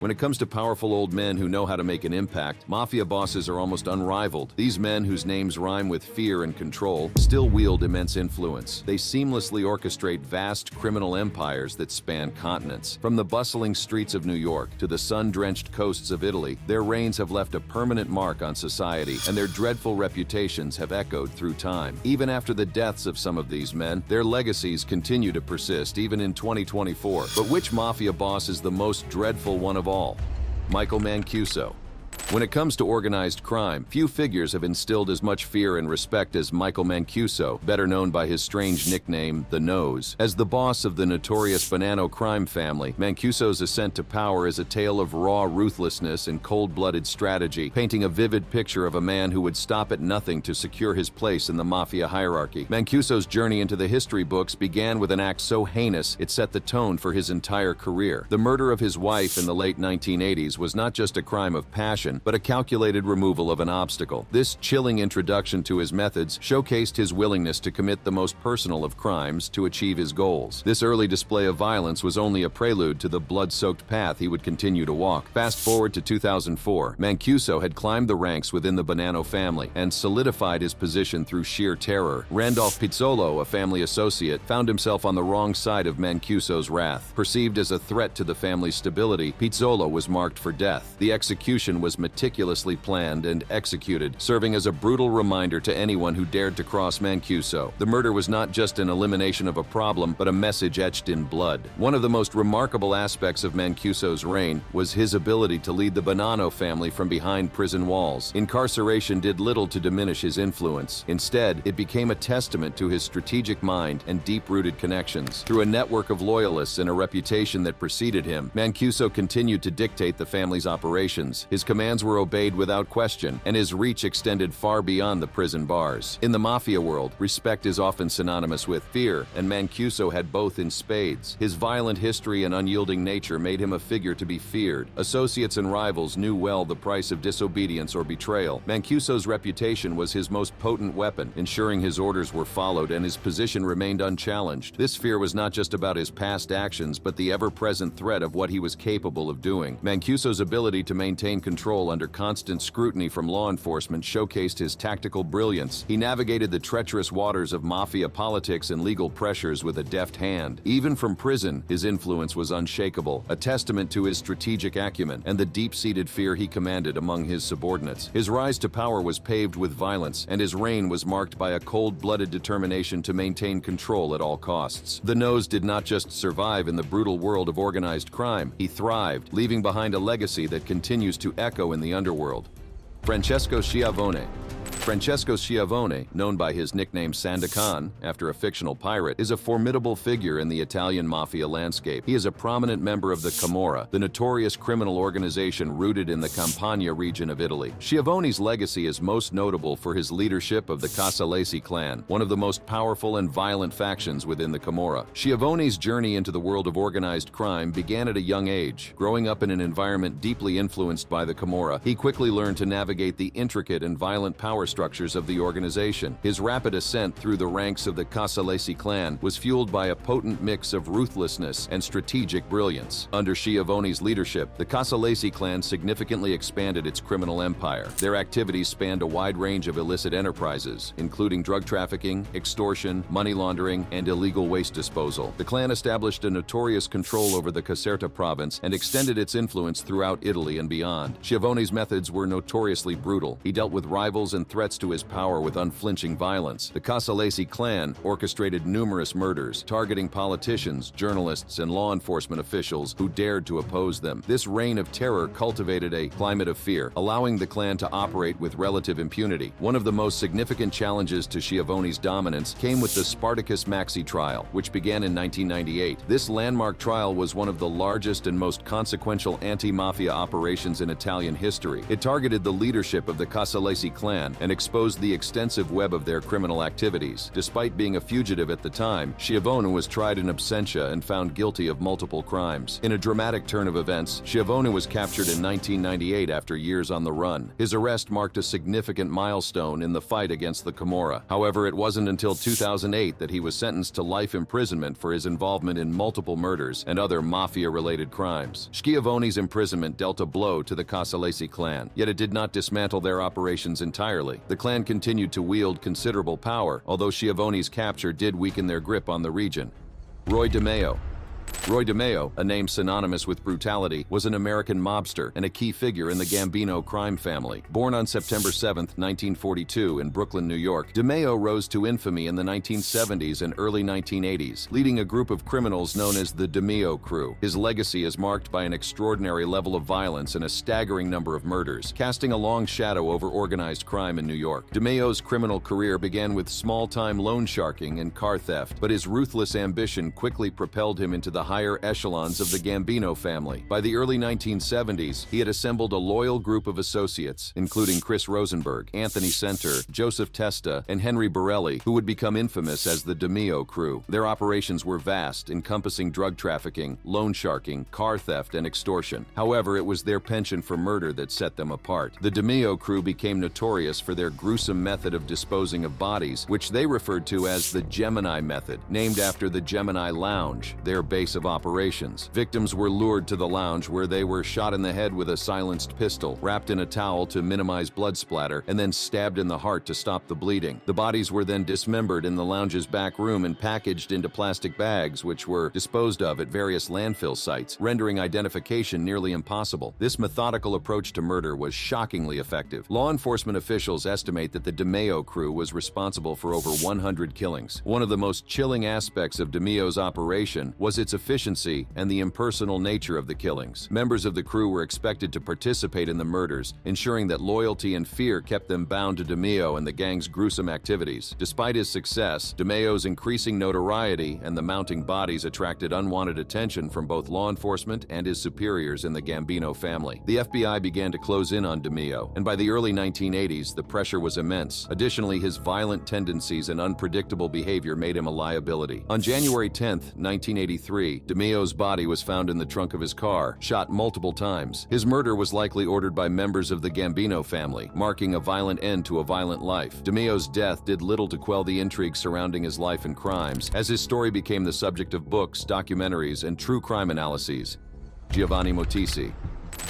When it comes to powerful old men who know how to make an impact, mafia bosses are almost unrivaled. These men, whose names rhyme with fear and control, still wield immense influence. They seamlessly orchestrate vast criminal empires that span continents. From the bustling streets of New York to the sun-drenched coasts of Italy, their reigns have left a permanent mark on society, and their dreadful reputations have echoed through time. Even after the deaths of some of these men, their legacies continue to persist even in 2024. But which mafia boss is the most dreadful one of all? Michael Mancuso. When it comes to organized crime, few figures have instilled as much fear and respect as Michael Mancuso, better known by his strange nickname, The Nose. As the boss of the notorious Bonanno crime family, Mancuso's ascent to power is a tale of raw ruthlessness and cold-blooded strategy, painting a vivid picture of a man who would stop at nothing to secure his place in the mafia hierarchy. Mancuso's journey into the history books began with an act so heinous it set the tone for his entire career. The murder of his wife in the late 1980s was not just a crime of passion, but a calculated removal of an obstacle. This chilling introduction to his methods showcased his willingness to commit the most personal of crimes to achieve his goals. This early display of violence was only a prelude to the blood-soaked path he would continue to walk. Fast forward to 2004, Mancuso had climbed the ranks within the Bonanno family and solidified his position through sheer terror. Randolph Pizzolo, a family associate, found himself on the wrong side of Mancuso's wrath. Perceived as a threat to the family's stability, Pizzolo was marked for death. The execution was meticulously planned and executed, serving as a brutal reminder to anyone who dared to cross Mancuso. The murder was not just an elimination of a problem, but a message etched in blood. One of the most remarkable aspects of Mancuso's reign was his ability to lead the Bonanno family from behind prison walls. Incarceration did little to diminish his influence. Instead, it became a testament to his strategic mind and deep-rooted connections. Through a network of loyalists and a reputation that preceded him, Mancuso continued to dictate the family's operations. His commands were obeyed without question, and his reach extended far beyond the prison bars. In the mafia world, respect is often synonymous with fear, and Mancuso had both in spades. His violent history and unyielding nature made him a figure to be feared. Associates and rivals knew well the price of disobedience or betrayal. Mancuso's reputation was his most potent weapon, ensuring his orders were followed and his position remained unchallenged. This fear was not just about his past actions, but the ever-present threat of what he was capable of doing. Mancuso's ability to maintain control under constant scrutiny from law enforcement showcased his tactical brilliance. He navigated the treacherous waters of mafia politics and legal pressures with a deft hand. Even from prison, his influence was unshakable, a testament to his strategic acumen and the deep-seated fear he commanded among his subordinates. His rise to power was paved with violence, and his reign was marked by a cold-blooded determination to maintain control at all costs. The Nose did not just survive in the brutal world of organized crime, he thrived, leaving behind a legacy that continues to echo in the underworld. Francesco Schiavone. Francesco Schiavone, known by his nickname Sandokan, after a fictional pirate, is a formidable figure in the Italian mafia landscape. He is a prominent member of the Camorra, the notorious criminal organization rooted in the Campania region of Italy. Schiavone's legacy is most notable for his leadership of the Casalesi clan, one of the most powerful and violent factions within the Camorra. Schiavone's journey into the world of organized crime began at a young age. Growing up in an environment deeply influenced by the Camorra, he quickly learned to navigate the intricate and violent power structures of the organization. His rapid ascent through the ranks of the Casalesi clan was fueled by a potent mix of ruthlessness and strategic brilliance. Under Schiavone's leadership, the Casalesi clan significantly expanded its criminal empire. Their activities spanned a wide range of illicit enterprises, including drug trafficking, extortion, money laundering, and illegal waste disposal. The clan established a notorious control over the Caserta province and extended its influence throughout Italy and beyond. Schiavone's methods were notoriously brutal. He dealt with rivals and threats to his power with unflinching violence. The Casalesi clan orchestrated numerous murders, targeting politicians, journalists, and law enforcement officials who dared to oppose them. This reign of terror cultivated a climate of fear, allowing the clan to operate with relative impunity. One of the most significant challenges to Schiavone's dominance came with the Spartacus Maxi trial, which began in 1998. This landmark trial was one of the largest and most consequential anti-mafia operations in Italian history. It targeted the leadership of the Casalesi clan and and exposed the extensive web of their criminal activities. Despite being a fugitive at the time, Schiavone was tried in absentia and found guilty of multiple crimes. In a dramatic turn of events, Schiavone was captured in 1998 after years on the run. His arrest marked a significant milestone in the fight against the Camorra. However, it wasn't until 2008 that he was sentenced to life imprisonment for his involvement in multiple murders and other mafia-related crimes. Schiavone's imprisonment dealt a blow to the Casalesi clan, yet it did not dismantle their operations entirely. The clan continued to wield considerable power, although Schiavone's capture did weaken their grip on the region. DeMeo. Roy DeMeo, a name synonymous with brutality, was an American mobster and a key figure in the Gambino crime family. Born on September 7, 1942 in Brooklyn, New York, DeMeo rose to infamy in the 1970s and early 1980s, leading a group of criminals known as the DeMeo crew. His legacy is marked by an extraordinary level of violence and a staggering number of murders, casting a long shadow over organized crime in New York. DeMeo's criminal career began with small-time loan sharking and car theft, but his ruthless ambition quickly propelled him into the higher echelons of the Gambino family. By the early 1970s, he had assembled a loyal group of associates, including Chris Rosenberg, Anthony Center, Joseph Testa, and Henry Borelli, who would become infamous as the DeMeo crew. Their operations were vast, encompassing drug trafficking, loan sharking, car theft, and extortion. However, it was their penchant for murder that set them apart. The DeMeo crew became notorious for their gruesome method of disposing of bodies, which they referred to as the Gemini method, named after the Gemini Lounge, their base of operations. Victims were lured to the lounge where they were shot in the head with a silenced pistol, wrapped in a towel to minimize blood splatter, and then stabbed in the heart to stop the bleeding. The bodies were then dismembered in the lounge's back room and packaged into plastic bags, which were disposed of at various landfill sites, rendering identification nearly impossible. This methodical approach to murder was shockingly effective. Law enforcement officials estimate that the DeMeo crew was responsible for over 100 killings. One of the most chilling aspects of DeMeo's operation was its efficiency and the impersonal nature of the killings. Members of the crew were expected to participate in the murders, ensuring that loyalty and fear kept them bound to DeMeo and the gang's gruesome activities. Despite his success, DeMeo's increasing notoriety and the mounting bodies attracted unwanted attention from both law enforcement and his superiors in the Gambino family. The FBI began to close in on DeMeo, and by the early 1980s, the pressure was immense. Additionally, his violent tendencies and unpredictable behavior made him a liability. On January 10, 1983, DeMeo's body was found in the trunk of his car, shot multiple times. His murder was likely ordered by members of the Gambino family, marking a violent end to a violent life. DeMeo's death did little to quell the intrigue surrounding his life and crimes, as his story became the subject of books, documentaries, and true crime analyses. Giovanni Motisi.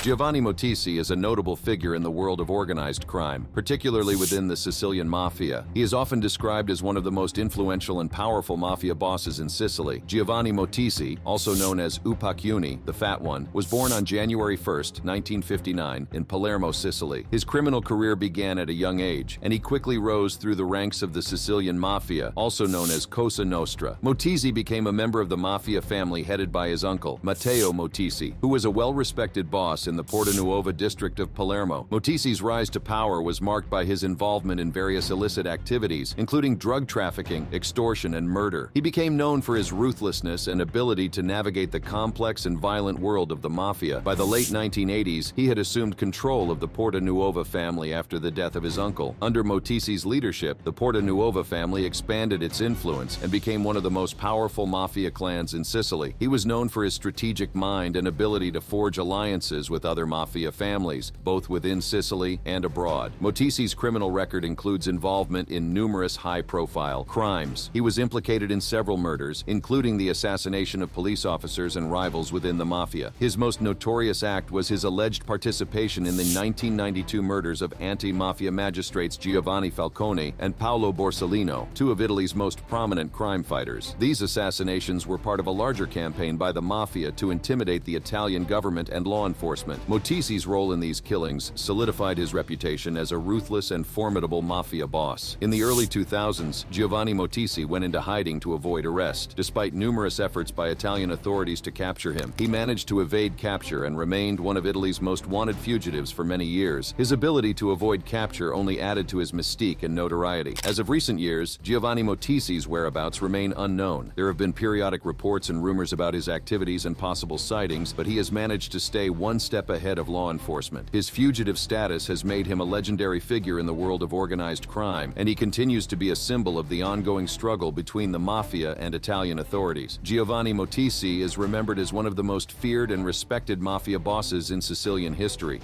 Giovanni Motisi is a notable figure in the world of organized crime, particularly within the Sicilian Mafia. He is often described as one of the most influential and powerful mafia bosses in Sicily. Giovanni Motisi, also known as Upacchiuni, the Fat One, was born on January 1, 1959, in Palermo, Sicily. His criminal career began at a young age, and he quickly rose through the ranks of the Sicilian Mafia, also known as Cosa Nostra. Motisi became a member of the Mafia family headed by his uncle, Matteo Motisi, who was a well-respected boss in the Porta Nuova district of Palermo. Motisi's rise to power was marked by his involvement in various illicit activities, including drug trafficking, extortion, and murder. He became known for his ruthlessness and ability to navigate the complex and violent world of the Mafia. By the late 1980s, he had assumed control of the Porta Nuova family after the death of his uncle. Under Motisi's leadership, the Porta Nuova family expanded its influence and became one of the most powerful Mafia clans in Sicily. He was known for his strategic mind and ability to forge alliances with other Mafia families, both within Sicily and abroad. Motisi's criminal record includes involvement in numerous high-profile crimes. He was implicated in several murders, including the assassination of police officers and rivals within the Mafia. His most notorious act was his alleged participation in the 1992 murders of anti-Mafia magistrates Giovanni Falcone and Paolo Borsellino, two of Italy's most prominent crime fighters. These assassinations were part of a larger campaign by the Mafia to intimidate the Italian government and law enforcement. Motisi's role in these killings solidified his reputation as a ruthless and formidable Mafia boss. In the early 2000s, Giovanni Motisi went into hiding to avoid arrest. Despite numerous efforts by Italian authorities to capture him, he managed to evade capture and remained one of Italy's most wanted fugitives for many years. His ability to avoid capture only added to his mystique and notoriety. As of recent years, Giovanni Motisi's whereabouts remain unknown. There have been periodic reports and rumors about his activities and possible sightings, but he has managed to stay one step step ahead of law enforcement. His fugitive status has made him a legendary figure in the world of organized crime, and he continues to be a symbol of the ongoing struggle between the Mafia and Italian authorities. Giovanni Motisi is remembered as one of the most feared and respected Mafia bosses in Sicilian history.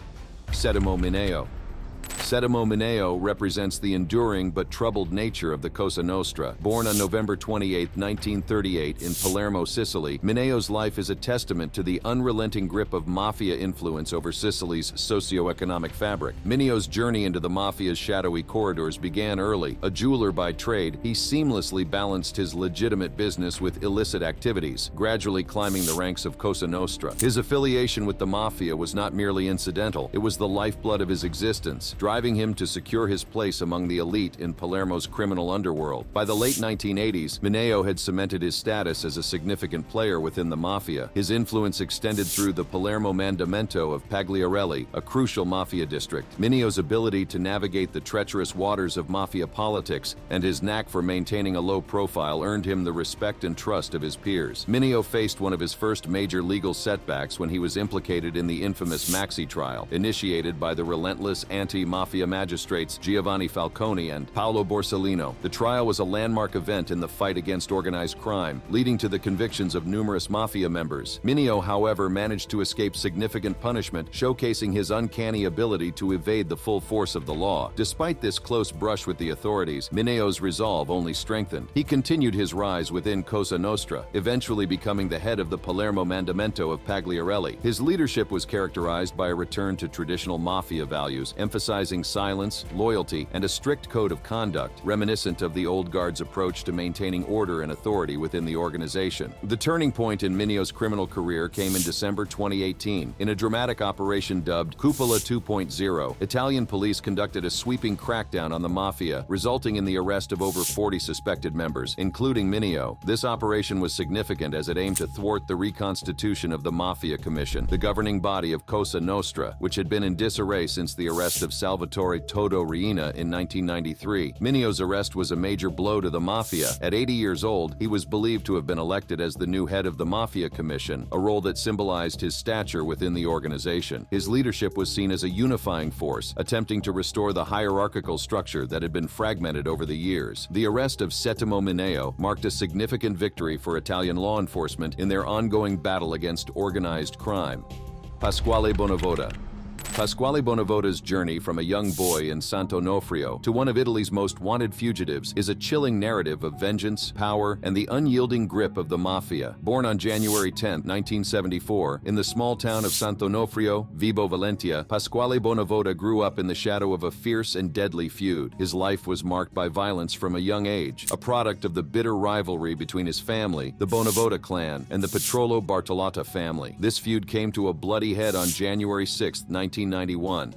Settimo Mineo. Settimo Mineo represents the enduring but troubled nature of the Cosa Nostra. Born on November 28, 1938 in Palermo, Sicily, Mineo's life is a testament to the unrelenting grip of Mafia influence over Sicily's socio-economic fabric. Mineo's journey into the Mafia's shadowy corridors began early. A jeweler by trade, he seamlessly balanced his legitimate business with illicit activities, gradually climbing the ranks of Cosa Nostra. His affiliation with the Mafia was not merely incidental, it was the lifeblood of his existence, driving him to secure his place among the elite in Palermo's criminal underworld. By the late 1980s, Mineo had cemented his status as a significant player within the Mafia. His influence extended through the Palermo Mandamento of Pagliarelli, a crucial Mafia district. Mineo's ability to navigate the treacherous waters of Mafia politics and his knack for maintaining a low profile earned him the respect and trust of his peers. Mineo faced one of his first major legal setbacks when he was implicated in the infamous Maxi trial, initiated by the relentless anti-Mafia magistrates Giovanni Falcone and Paolo Borsellino. The trial was a landmark event in the fight against organized crime, leading to the convictions of numerous Mafia members. Mineo, however, managed to escape significant punishment, showcasing his uncanny ability to evade the full force of the law. Despite this close brush with the authorities, Mineo's resolve only strengthened. He continued his rise within Cosa Nostra, eventually becoming the head of the Palermo Mandamento of Pagliarelli. His leadership was characterized by a return to traditional Mafia values, emphasizing silence, loyalty, and a strict code of conduct, reminiscent of the old guard's approach to maintaining order and authority within the organization. The turning point in Mineo's criminal career came in December 2018. In a dramatic operation dubbed Cupola 2.0, Italian police conducted a sweeping crackdown on the Mafia, resulting in the arrest of over 40 suspected members, including Mineo. This operation was significant as it aimed to thwart the reconstitution of the Mafia Commission, the governing body of Cosa Nostra, which had been in disarray since the arrest of Salvatore Toto Riina in 1993. Mineo's arrest was a major blow to the Mafia. At 80 years old, he was believed to have been elected as the new head of the Mafia Commission, a role that symbolized his stature within the organization. His leadership was seen as a unifying force, attempting to restore the hierarchical structure that had been fragmented over the years. The arrest of Settimo Mineo marked a significant victory for Italian law enforcement in their ongoing battle against organized crime. Pasquale Bonavota. Pasquale Bonavota's journey from a young boy in Sant'Onofrio to one of Italy's most wanted fugitives is a chilling narrative of vengeance, power, and the unyielding grip of the Mafia. Born on January 10, 1974, in the small town of Sant'Onofrio, Vibo Valentia, Pasquale Bonavota grew up in the shadow of a fierce and deadly feud. His life was marked by violence from a young age, a product of the bitter rivalry between his family, the Bonavota clan, and the Petrolo Bartolotta family. This feud came to a bloody head on January 6, 1991,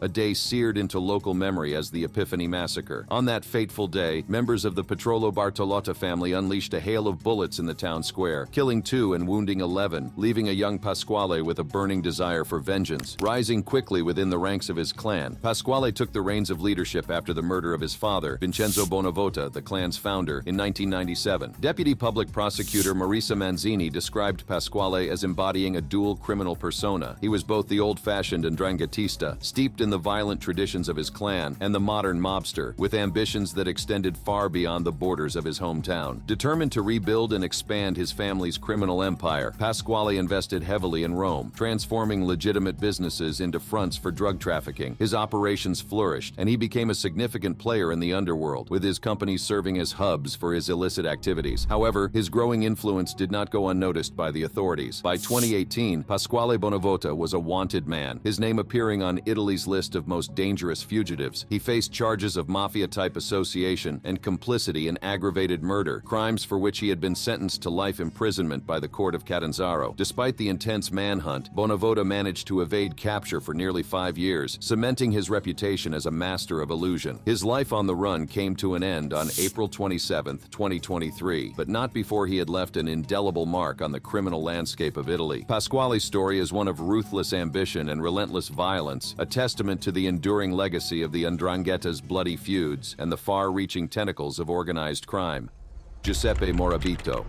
a day seared into local memory as the Epiphany Massacre. On that fateful day, members of the Petrolo Bartolotta family unleashed a hail of bullets in the town square, killing 2 and wounding 11, leaving a young Pasquale with a burning desire for vengeance. Rising quickly within the ranks of his clan, Pasquale took the reins of leadership after the murder of his father, Vincenzo Bonavota, the clan's founder, in 1997. Deputy Public Prosecutor Marisa Manzini described Pasquale as embodying a dual criminal persona. He was both the old-fashioned and Ndrangheta, steeped in the violent traditions of his clan, and the modern mobster, with ambitions that extended far beyond the borders of his hometown. Determined to rebuild and expand his family's criminal empire, Pasquale invested heavily in Rome, transforming legitimate businesses into fronts for drug trafficking. His operations flourished, and he became a significant player in the underworld, with his companies serving as hubs for his illicit activities. However, his growing influence did not go unnoticed by the authorities. By 2018, Pasquale Bonavota was a wanted man, his name appearing on Italy's list of most dangerous fugitives. He faced charges of mafia-type association and complicity in aggravated murder, crimes for which he had been sentenced to life imprisonment by the court of Catanzaro. Despite the intense manhunt, Bonavota managed to evade capture for nearly 5 years, cementing his reputation as a master of illusion. His life on the run came to an end on April 27, 2023, but not before he had left an indelible mark on the criminal landscape of Italy. Pasquale's story is one of ruthless ambition and relentless violence, a testament to the enduring legacy of the 'Ndrangheta's bloody feuds and the far-reaching tentacles of organized crime. Giuseppe Morabito.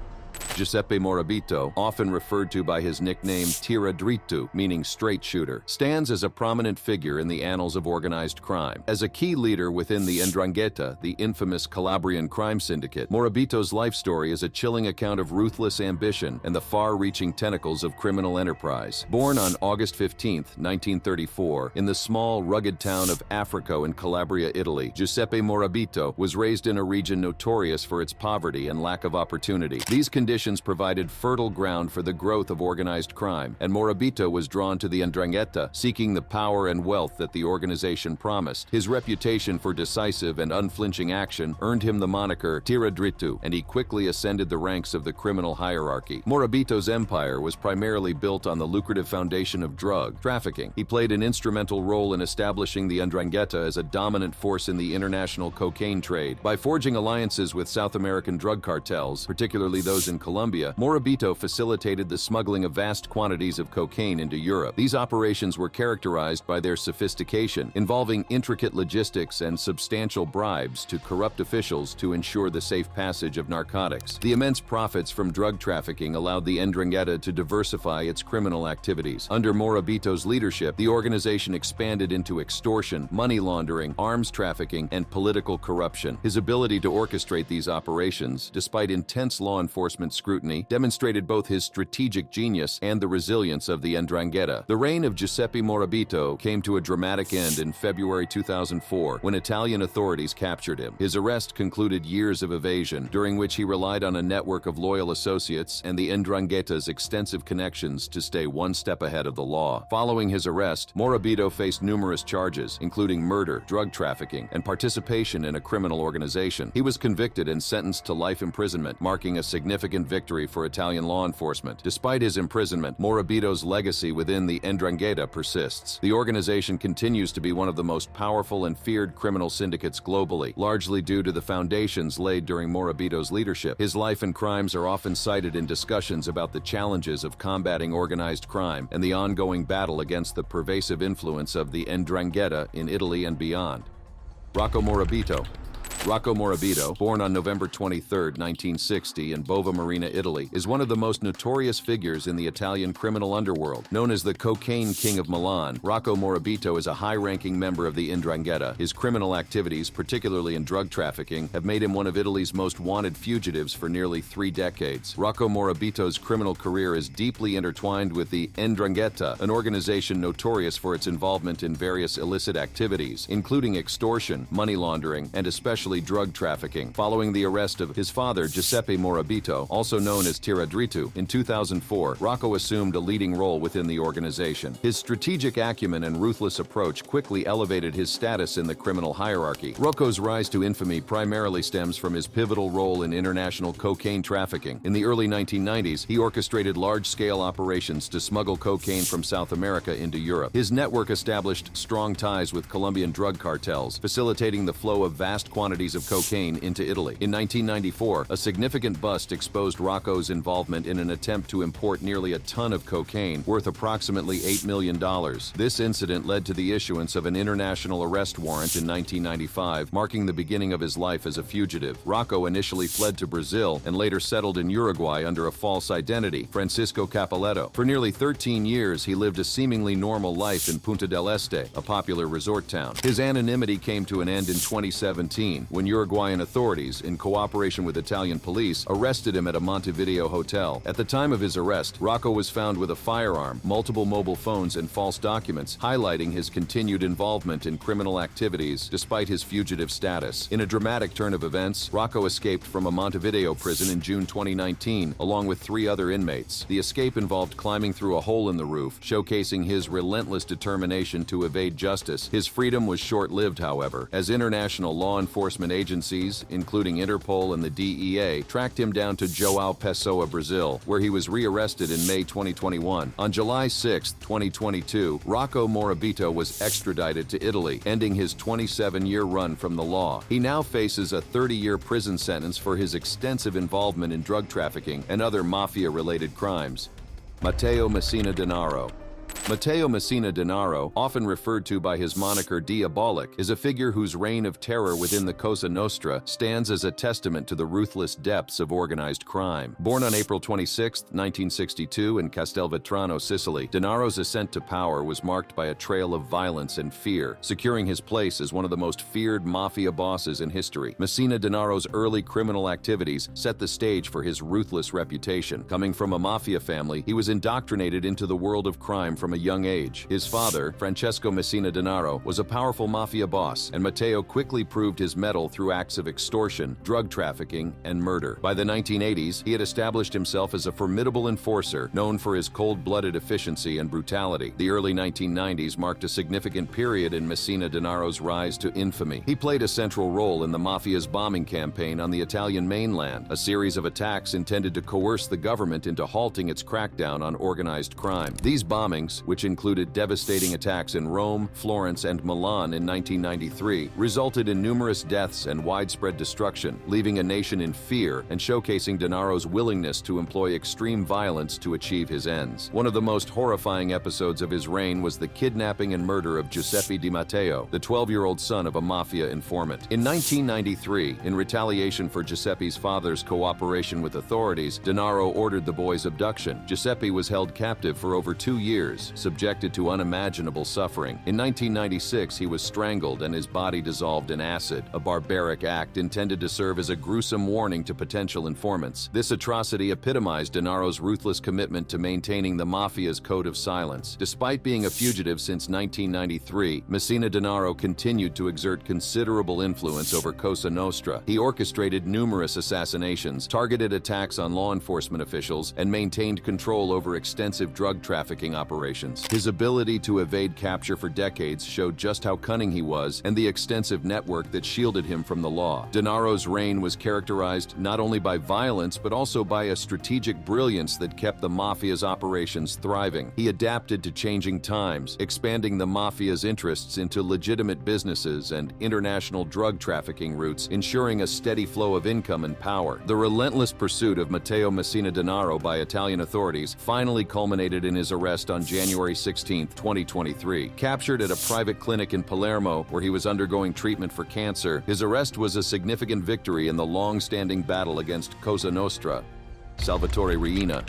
Giuseppe Morabito, often referred to by his nickname Tira Drittu, meaning straight shooter, stands as a prominent figure in the annals of organized crime. As a key leader within the 'Ndrangheta, the infamous Calabrian crime syndicate, Morabito's life story is a chilling account of ruthless ambition and the far-reaching tentacles of criminal enterprise. Born on August 15, 1934, in the small, rugged town of Africo in Calabria, Italy, Giuseppe Morabito was raised in a region notorious for its poverty and lack of opportunity. These conditions provided fertile ground for the growth of organized crime, and Morabito was drawn to the 'Ndrangheta, seeking the power and wealth that the organization promised. His reputation for decisive and unflinching action earned him the moniker Tira Drittu, and he quickly ascended the ranks of the criminal hierarchy. Morabito's empire was primarily built on the lucrative foundation of drug trafficking. He played an instrumental role in establishing the 'Ndrangheta as a dominant force in the international cocaine trade. By forging alliances with South American drug cartels, particularly those in Colombia, Morabito facilitated the smuggling of vast quantities of cocaine into Europe. These operations were characterized by their sophistication, involving intricate logistics and substantial bribes to corrupt officials to ensure the safe passage of narcotics. The immense profits from drug trafficking allowed the 'Ndrangheta to diversify its criminal activities. Under Morabito's leadership, the organization expanded into extortion, money laundering, arms trafficking, and political corruption. His ability to orchestrate these operations, despite intense law enforcement scrutiny, demonstrated both his strategic genius and the resilience of the 'Ndrangheta. The reign of Giuseppe Morabito came to a dramatic end in February 2004 when Italian authorities captured him. His arrest concluded years of evasion, during which he relied on a network of loyal associates and the 'Ndrangheta's extensive connections to stay one step ahead of the law. Following his arrest, Morabito faced numerous charges, including murder, drug trafficking, and participation in a criminal organization. He was convicted and sentenced to life imprisonment, marking a significant victory for Italian law enforcement. Despite his imprisonment, Morabito's legacy within the 'Ndrangheta persists. The organization continues to be one of the most powerful and feared criminal syndicates globally, largely due to the foundations laid during Morabito's leadership. His life and crimes are often cited in discussions about the challenges of combating organized crime and the ongoing battle against the pervasive influence of the 'Ndrangheta in Italy and beyond. Rocco Morabito. Rocco Morabito, born on November 23, 1960 in Bova Marina, Italy, is one of the most notorious figures in the Italian criminal underworld. Known as the Cocaine King of Milan, Rocco Morabito is a high-ranking member of the 'Ndrangheta. His criminal activities, particularly in drug trafficking, have made him one of Italy's most wanted fugitives for nearly 3 decades. Rocco Morabito's criminal career is deeply intertwined with the 'Ndrangheta, an organization notorious for its involvement in various illicit activities, including extortion, money laundering, and especially drug trafficking. Following the arrest of his father, Giuseppe Morabito, also known as Tira Drittu, in 2004, Rocco assumed a leading role within the organization. His strategic acumen and ruthless approach quickly elevated his status in the criminal hierarchy. Rocco's rise to infamy primarily stems from his pivotal role in international cocaine trafficking. In the early 1990s, he orchestrated large-scale operations to smuggle cocaine from South America into Europe. His network established strong ties with Colombian drug cartels, facilitating the flow of vast quantities of cocaine into Italy. In 1994, a significant bust exposed Rocco's involvement in an attempt to import nearly a ton of cocaine, worth approximately $8 million. This incident led to the issuance of an international arrest warrant in 1995, marking the beginning of his life as a fugitive. Rocco initially fled to Brazil and later settled in Uruguay under a false identity, Francesco Capoletto. For nearly 13 years, he lived a seemingly normal life in Punta del Este, a popular resort town. His anonymity came to an end in 2017, when Uruguayan authorities, in cooperation with Italian police, arrested him at a Montevideo hotel. At the time of his arrest, Rocco was found with a firearm, multiple mobile phones, and false documents, highlighting his continued involvement in criminal activities despite his fugitive status. In a dramatic turn of events, Rocco escaped from a Montevideo prison in June 2019, along with 3 other inmates. The escape involved climbing through a hole in the roof, showcasing his relentless determination to evade justice. His freedom was short-lived, however, as international law enforcement agencies, including Interpol and the DEA, tracked him down to João Pessoa, Brazil, where he was rearrested in May 2021. On July 6, 2022, Rocco Morabito was extradited to Italy, ending his 27-year run from the law. He now faces a 30-year prison sentence for his extensive involvement in drug trafficking and other mafia-related crimes. Matteo Messina Denaro. Matteo Messina Denaro, often referred to by his moniker Diabolic, is a figure whose reign of terror within the Cosa Nostra stands as a testament to the ruthless depths of organized crime. Born on April 26, 1962 in Castelvetrano, Sicily, Denaro's ascent to power was marked by a trail of violence and fear, securing his place as one of the most feared mafia bosses in history. Messina Denaro's early criminal activities set the stage for his ruthless reputation. Coming from a mafia family, he was indoctrinated into the world of crime from a young age. His father, Francesco Messina Denaro, was a powerful mafia boss, and Matteo quickly proved his mettle through acts of extortion, drug trafficking, and murder. By the 1980s, he had established himself as a formidable enforcer, known for his cold-blooded efficiency and brutality. The early 1990s marked a significant period in Messina Denaro's rise to infamy. He played a central role in the mafia's bombing campaign on the Italian mainland, a series of attacks intended to coerce the government into halting its crackdown on organized crime. These bombings, which included devastating attacks in Rome, Florence, and Milan in 1993, resulted in numerous deaths and widespread destruction, leaving a nation in fear and showcasing Denaro's willingness to employ extreme violence to achieve his ends. One of the most horrifying episodes of his reign was the kidnapping and murder of Giuseppe Di Matteo, the 12-year-old son of a mafia informant. In 1993, in retaliation for Giuseppe's father's cooperation with authorities, Denaro ordered the boy's abduction. Giuseppe was held captive for over 2 years, subjected to unimaginable suffering. In 1996, he was strangled and his body dissolved in acid, a barbaric act intended to serve as a gruesome warning to potential informants. This atrocity epitomized Denaro's ruthless commitment to maintaining the mafia's code of silence. Despite being a fugitive since 1993, Messina Denaro continued to exert considerable influence over Cosa Nostra. He orchestrated numerous assassinations, targeted attacks on law enforcement officials, and maintained control over extensive drug trafficking operations. His ability to evade capture for decades showed just how cunning he was and the extensive network that shielded him from the law. Denaro's reign was characterized not only by violence but also by a strategic brilliance that kept the mafia's operations thriving. He adapted to changing times, expanding the mafia's interests into legitimate businesses and international drug trafficking routes, ensuring a steady flow of income and power. The relentless pursuit of Matteo Messina Denaro by Italian authorities finally culminated in his arrest on January 16, 2023. Captured at a private clinic in Palermo where he was undergoing treatment for cancer, his arrest was a significant victory in the long-standing battle against Cosa Nostra. Salvatore Riina,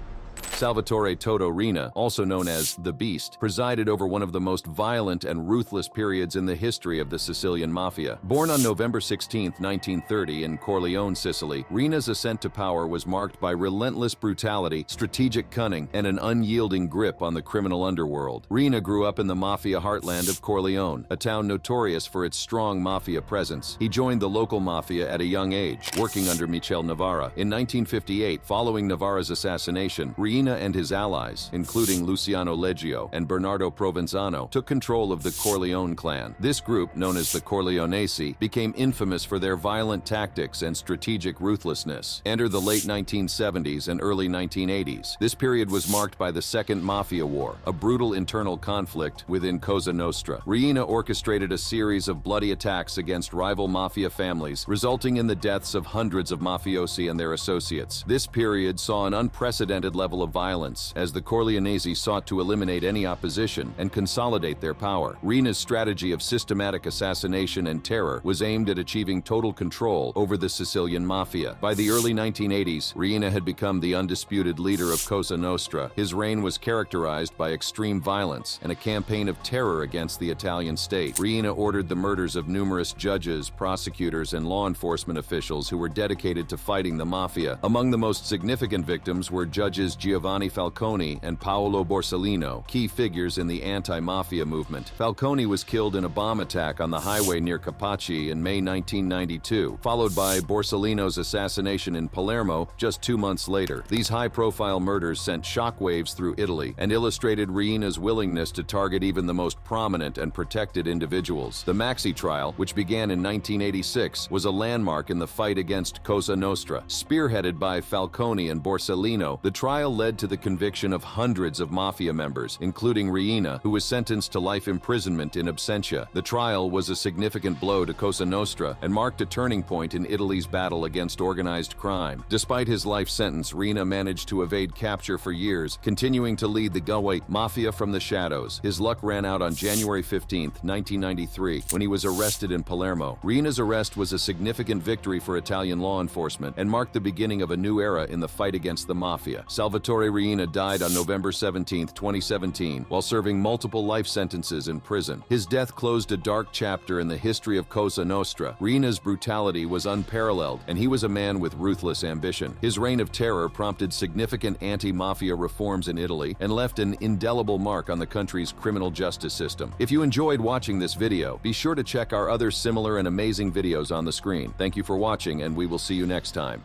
Salvatore Toto Riina, also known as the Beast, presided over one of the most violent and ruthless periods in the history of the Sicilian Mafia. Born on November 16, 1930 in Corleone, Sicily, Riina's ascent to power was marked by relentless brutality, strategic cunning, and an unyielding grip on the criminal underworld. Riina grew up in the Mafia heartland of Corleone, a town notorious for its strong Mafia presence. He joined the local Mafia at a young age, working under Michele Navarra. In 1958, following Navarra's assassination, Riina and his allies, including Luciano Leggio and Bernardo Provenzano, took control of the Corleone clan. This group, known as the Corleonesi, became infamous for their violent tactics and strategic ruthlessness. Enter the late 1970s and early 1980s. This period was marked by the Second Mafia War, a brutal internal conflict within Cosa Nostra. Riina orchestrated a series of bloody attacks against rival mafia families, resulting in the deaths of hundreds of mafiosi and their associates. This period saw an unprecedented level of violence as the Corleonesi sought to eliminate any opposition and consolidate their power. Riina's strategy of systematic assassination and terror was aimed at achieving total control over the Sicilian Mafia. By the early 1980s, Riina had become the undisputed leader of Cosa Nostra. His reign was characterized by extreme violence and a campaign of terror against the Italian state. Riina ordered the murders of numerous judges, prosecutors, and law enforcement officials who were dedicated to fighting the Mafia. Among the most significant victims were judges Giovanni Falcone and Paolo Borsellino, key figures in the anti-mafia movement. Falcone was killed in a bomb attack on the highway near Capaci in May 1992, followed by Borsellino's assassination in Palermo just 2 months later. These high-profile murders sent shockwaves through Italy and illustrated Riina's willingness to target even the most prominent and protected individuals. The Maxi trial, which began in 1986, was a landmark in the fight against Cosa Nostra. Spearheaded by Falcone and Borsellino, the trial led led to the conviction of hundreds of Mafia members, including Riina, who was sentenced to life imprisonment in absentia. The trial was a significant blow to Cosa Nostra and marked a turning point in Italy's battle against organized crime. Despite his life sentence, Riina managed to evade capture for years, continuing to lead the Gulway Mafia from the shadows. His luck ran out on January 15, 1993, when he was arrested in Palermo. Riina's arrest was a significant victory for Italian law enforcement and marked the beginning of a new era in the fight against the Mafia. Salvatore Riina died on November 17, 2017, while serving multiple life sentences in prison. His death closed a dark chapter in the history of Cosa Nostra. Riina's brutality was unparalleled, and he was a man with ruthless ambition. His reign of terror prompted significant anti-mafia reforms in Italy and left an indelible mark on the country's criminal justice system. If you enjoyed watching this video, be sure to check our other similar and amazing videos on the screen. Thank you for watching, and we will see you next time.